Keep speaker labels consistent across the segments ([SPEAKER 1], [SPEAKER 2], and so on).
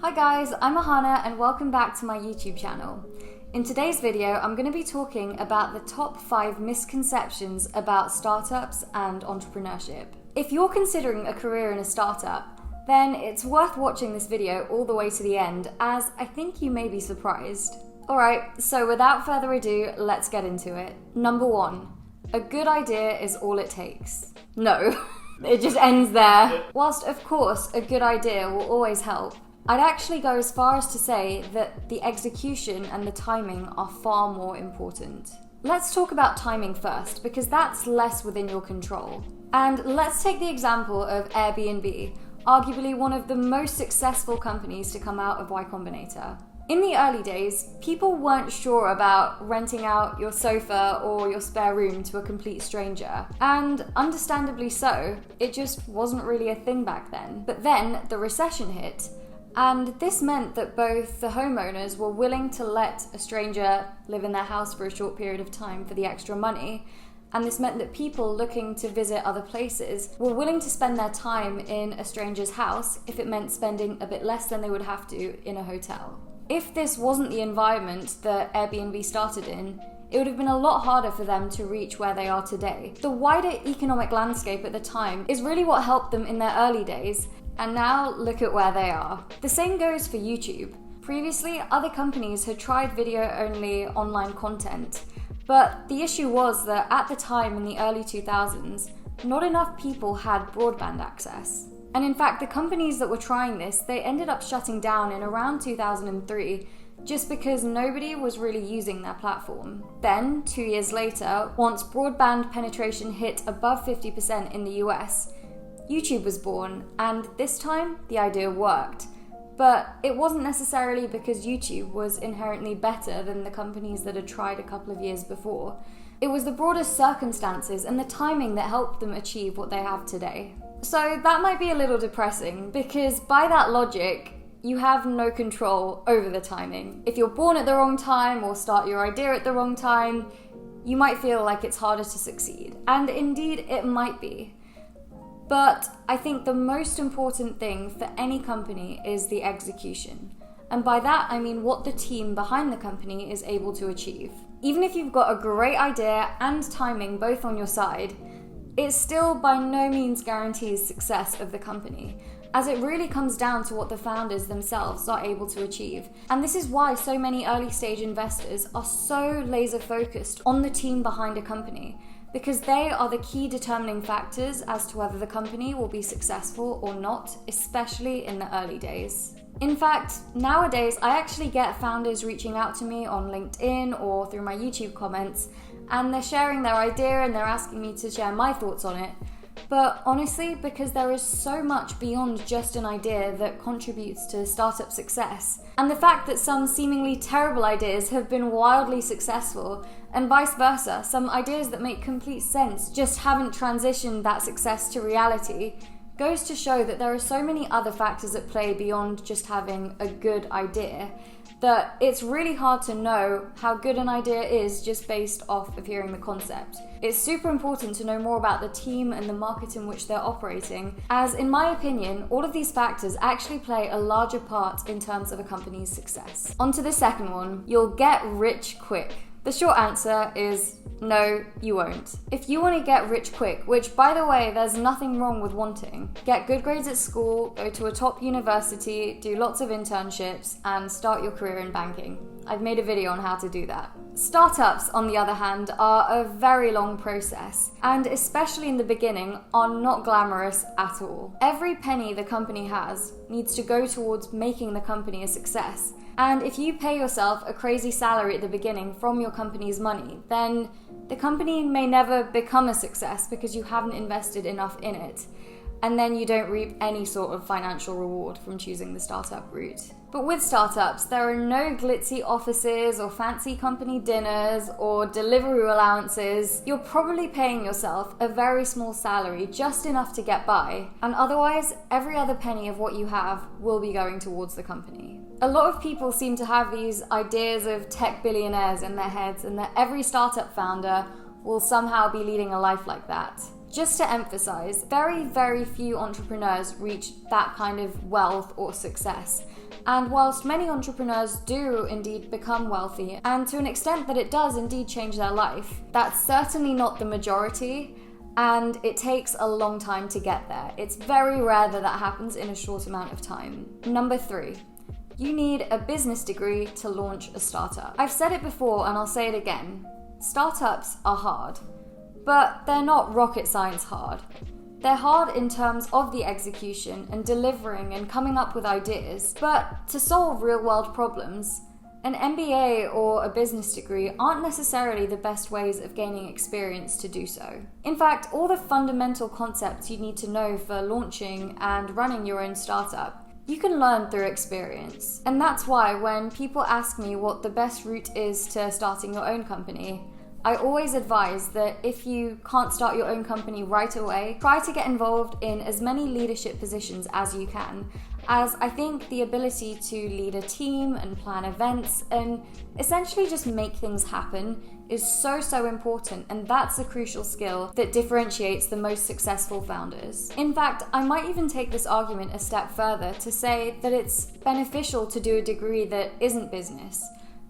[SPEAKER 1] Hi guys, I'm Ahana and welcome back to my YouTube channel. In today's video, I'm going to be talking about the top 5 misconceptions about startups and entrepreneurship. If you're considering a career in a startup, then it's worth watching this video all the way to the end, as I think you may be surprised. Alright, so without further ado, let's get into it. Number 1, a good idea is all it takes. No, it just ends there. Whilst of course a good idea will always help, I'd actually go as far as to say that the execution and the timing are far more important. Let's talk about timing first, because that's less within your control. And let's take the example of Airbnb, arguably one of the most successful companies to come out of Y Combinator. In the early days, people weren't sure about renting out your sofa or your spare room to a complete stranger. And understandably so, it just wasn't really a thing back then. But then the recession hit, and this meant that both the homeowners were willing to let a stranger live in their house for a short period of time for the extra money, and this meant that people looking to visit other places were willing to spend their time in a stranger's house if it meant spending a bit less than they would have to in a hotel. If this wasn't the environment that Airbnb started in, it would have been a lot harder for them to reach where they are today. The wider economic landscape at the time is really what helped them in their early days, and now look at where they are. The same goes for YouTube. Previously, other companies had tried video-only online content, but the issue was that at the time in the early 2000s, not enough people had broadband access. And in fact, the companies that were trying this, they ended up shutting down in around 2003, just because nobody was really using their platform. Then, 2 years later, once broadband penetration hit above 50% in the US, YouTube was born, and this time the idea worked. But it wasn't necessarily because YouTube was inherently better than the companies that had tried a couple of years before. It was the broader circumstances and the timing that helped them achieve what they have today. So that might be a little depressing, because by that logic, you have no control over the timing. If you're born at the wrong time or start your idea at the wrong time, you might feel like it's harder to succeed. And indeed, it might be. But I think the most important thing for any company is the execution. And by that, I mean what the team behind the company is able to achieve. Even if you've got a great idea and timing both on your side, it still by no means guarantees success of the company, as it really comes down to what the founders themselves are able to achieve. And this is why so many early stage investors are so laser focused on the team behind a company, because they are the key determining factors as to whether the company will be successful or not, especially in the early days. In fact, nowadays I actually get founders reaching out to me on LinkedIn or through my YouTube comments, and they're sharing their idea and they're asking me to share my thoughts on it. But honestly, because there is so much beyond just an idea that contributes to startup success, and the fact that some seemingly terrible ideas have been wildly successful, and vice versa, some ideas that make complete sense just haven't transitioned that success to reality, goes to show that there are so many other factors at play beyond just having a good idea, that it's really hard to know how good an idea is just based off of hearing the concept. It's super important to know more about the team and the market in which they're operating, as in my opinion, all of these factors actually play a larger part in terms of a company's success. On to the second one, you'll get rich quick. The short answer is no, you won't. If you want to get rich quick, which by the way, there's nothing wrong with wanting, get good grades at school, go to a top university, do lots of internships, and start your career in banking. I've made a video on how to do that. Startups, on the other hand, are a very long process, and especially in the beginning, are not glamorous at all. Every penny the company has needs to go towards making the company a success. And if you pay yourself a crazy salary at the beginning from your company's money, then the company may never become a success because you haven't invested enough in it. And then you don't reap any sort of financial reward from choosing the startup route. But with startups, there are no glitzy offices or fancy company dinners or delivery allowances. You're probably paying yourself a very small salary, just enough to get by, and otherwise, every other penny of what you have will be going towards the company. A lot of people seem to have these ideas of tech billionaires in their heads, and that every startup founder will somehow be leading a life like that. Just to emphasize, very, very few entrepreneurs reach that kind of wealth or success. And whilst many entrepreneurs do indeed become wealthy, and to an extent that it does indeed change their life, that's certainly not the majority, and it takes a long time to get there. It's very rare that that happens in a short amount of time. Number 3. You need a business degree to launch a startup. I've said it before and I'll say it again. Startups are hard, but they're not rocket science hard. They're hard in terms of the execution and delivering and coming up with ideas, but to solve real-world problems, an MBA or a business degree aren't necessarily the best ways of gaining experience to do so. In fact, all the fundamental concepts you need to know for launching and running your own startup, you can learn through experience. And that's why when people ask me what the best route is to starting your own company, I always advise that if you can't start your own company right away, try to get involved in as many leadership positions as you can, as I think the ability to lead a team and plan events and essentially just make things happen is so important, and that's a crucial skill that differentiates the most successful founders. In fact, I might even take this argument a step further to say that it's beneficial to do a degree that isn't business.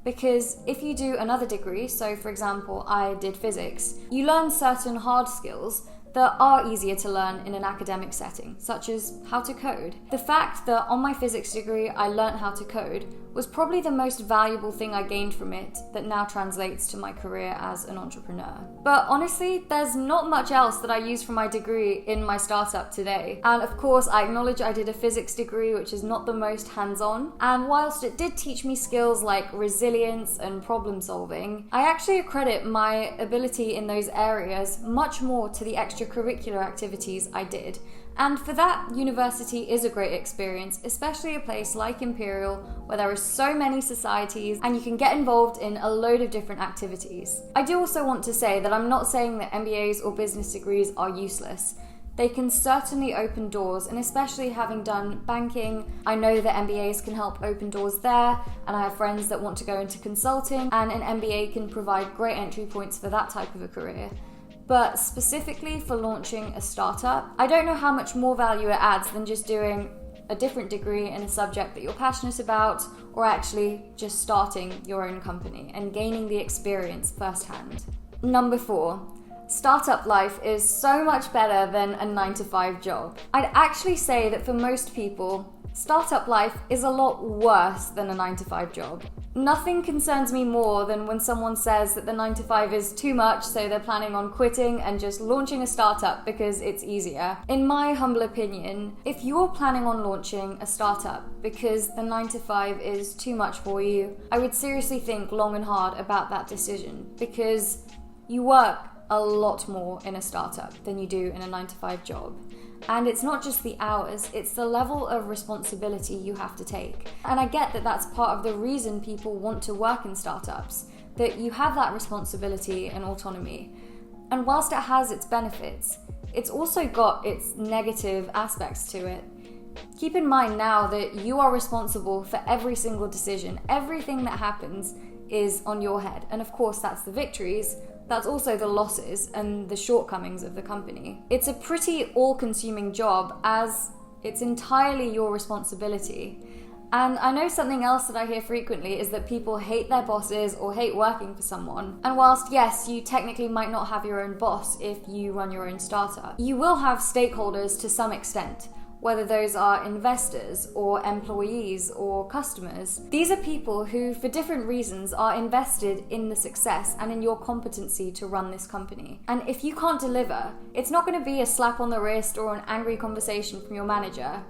[SPEAKER 1] Because if you do another degree, so for example, I did physics, you learn certain hard skills that are easier to learn in an academic setting, such as how to code. The fact that on my physics degree I learned how to code was probably the most valuable thing I gained from it that now translates to my career as an entrepreneur. But honestly, there's not much else that I use from my degree in my startup today. And of course, I acknowledge I did a physics degree, which is not the most hands-on. And whilst it did teach me skills like resilience and problem solving, I actually accredit my ability in those areas much more to the extracurricular activities I did. And for that, university is a great experience, especially a place like Imperial, where there are so many societies and you can get involved in a load of different activities. I do also want to say that I'm not saying that MBAs or business degrees are useless. They can certainly open doors, and especially having done banking, I know that MBAs can help open doors there, and I have friends that want to go into consulting, and an MBA can provide great entry points for that type of a career. But specifically for launching a startup, I don't know how much more value it adds than just doing a different degree in a subject that you're passionate about, or actually just starting your own company and gaining the experience firsthand. Number 4, startup life is so much better than a 9-to-5 job. I'd actually say that for most people, startup life is a lot worse than a 9-to-5 job. Nothing concerns me more than when someone says that the 9-to-5 is too much, so they're planning on quitting and just launching a startup because it's easier. In my humble opinion, if you're planning on launching a startup because the 9-to-5 is too much for you, I would seriously think long and hard about that decision, because you work a lot more in a startup than you do in a 9-to-5 job. And it's not just the hours, it's the level of responsibility you have to take. And I get that that's part of the reason people want to work in startups, that you have that responsibility and autonomy. And whilst it has its benefits, it's also got its negative aspects to it. Keep in mind now that you are responsible for every single decision. Everything that happens is on your head. And of course, that's the victories. That's also the losses and the shortcomings of the company. It's a pretty all-consuming job, as it's entirely your responsibility. And I know something else that I hear frequently is that people hate their bosses or hate working for someone. And whilst yes, you technically might not have your own boss if you run your own startup, you will have stakeholders to some extent, whether those are investors or employees or customers. These are people who, for different reasons, are invested in the success and in your competency to run this company. And if you can't deliver, it's not going to be a slap on the wrist or an angry conversation from your manager.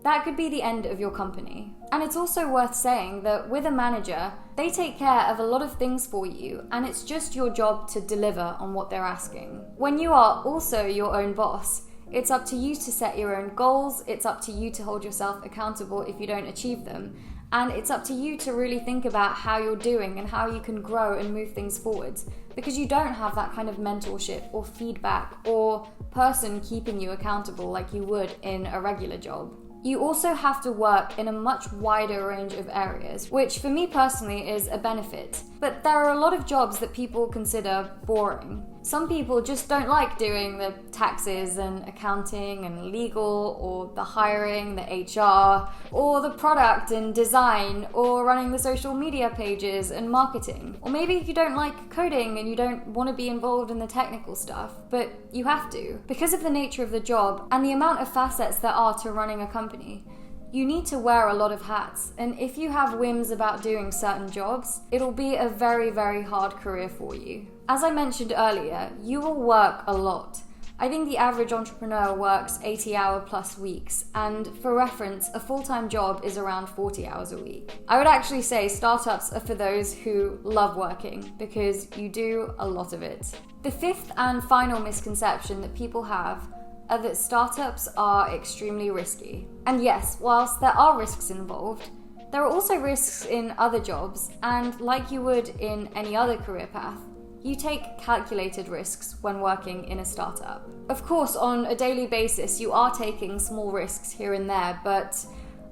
[SPEAKER 1] That could be the end of your company. And it's also worth saying that with a manager, they take care of a lot of things for you, and it's just your job to deliver on what they're asking. When you are also your own boss, it's up to you to set your own goals, it's up to you to hold yourself accountable if you don't achieve them, and it's up to you to really think about how you're doing and how you can grow and move things forwards, because you don't have that kind of mentorship or feedback or person keeping you accountable like you would in a regular job. You also have to work in a much wider range of areas, which for me personally is a benefit. But there are a lot of jobs that people consider boring. Some people just don't like doing the taxes and accounting and legal, or the hiring, the HR, or the product and design, or running the social media pages and marketing. Or maybe you don't like coding and you don't want to be involved in the technical stuff, but you have to. Because of the nature of the job and the amount of facets there are to running a company, you need to wear a lot of hats, and if you have whims about doing certain jobs, it'll be a very, very hard career for you. As I mentioned earlier, you will work a lot. I think the average entrepreneur works 80-hour plus weeks, and for reference, a full-time job is around 40 hours a week. I would actually say startups are for those who love working, because you do a lot of it. The fifth and final misconception that people have are that startups are extremely risky. And yes, whilst there are risks involved, there are also risks in other jobs, and like you would in any other career path, you take calculated risks when working in a startup. Of course, on a daily basis, you are taking small risks here and there, but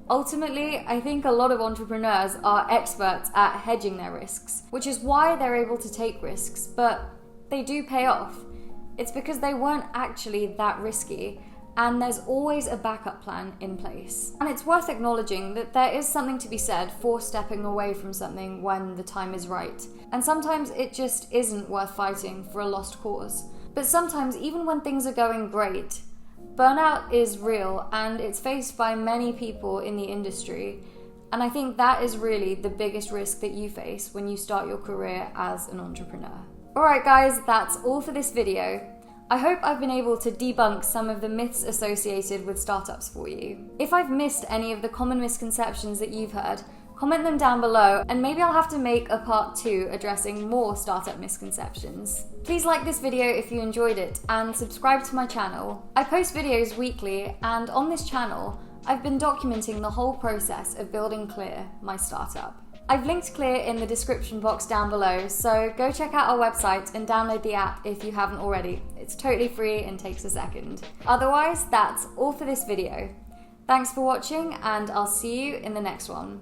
[SPEAKER 1] ultimately, I think a lot of entrepreneurs are experts at hedging their risks, which is why they're able to take risks, but they do pay off. It's because they weren't actually that risky, and there's always a backup plan in place. And it's worth acknowledging that there is something to be said for stepping away from something when the time is right. And sometimes it just isn't worth fighting for a lost cause. But sometimes, even when things are going great, burnout is real, and it's faced by many people in the industry. And I think that is really the biggest risk that you face when you start your career as an entrepreneur. Alright guys, that's all for this video. I hope I've been able to debunk some of the myths associated with startups for you. If I've missed any of the common misconceptions that you've heard, comment them down below, and maybe I'll have to make a part 2 addressing more startup misconceptions. Please like this video if you enjoyed it, and subscribe to my channel. I post videos weekly, and on this channel, I've been documenting the whole process of building Clear, my startup. I've linked Clear in the description box down below, so go check out our website and download the app if you haven't already. It's totally free and takes a second. Otherwise, that's all for this video. Thanks for watching, and I'll see you in the next one.